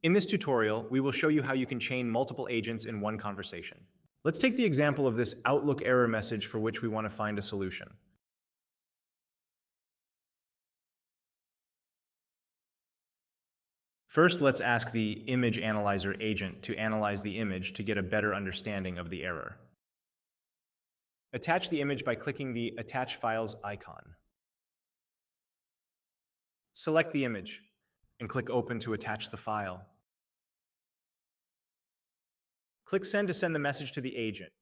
In this tutorial, we will show you how you can chain multiple agents in one conversation. Let's take the example of this Outlook error message for which we want to find a solution. First, let's ask the image analyzer agent to analyze the image to get a better understanding of the error. Attach the image by clicking the Attach Files icon. Select the image and click Open to attach the file. Click Send to send the message to the agent.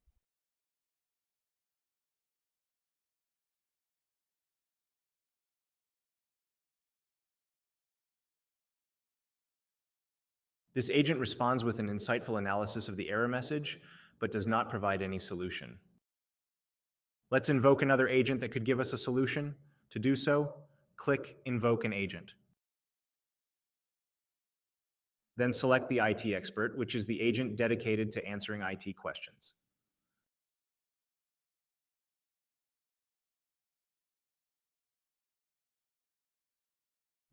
This agent responds with an insightful analysis of the error message, but does not provide any solution. Let's invoke another agent that could give us a solution. To do so, click Invoke an Agent. Then select the IT expert, which is the agent dedicated to answering IT questions.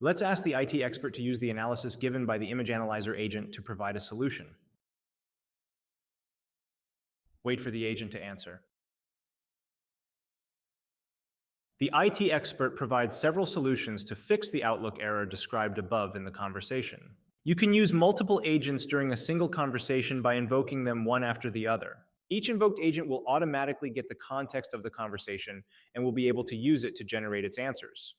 Let's ask the IT expert to use the analysis given by the image analyzer agent to provide a solution. Wait for the agent to answer. The IT expert provides several solutions to fix the Outlook error described above in the conversation. You can use multiple agents during a single conversation by invoking them one after the other. Each invoked agent will automatically get the context of the conversation and will be able to use it to generate its answers.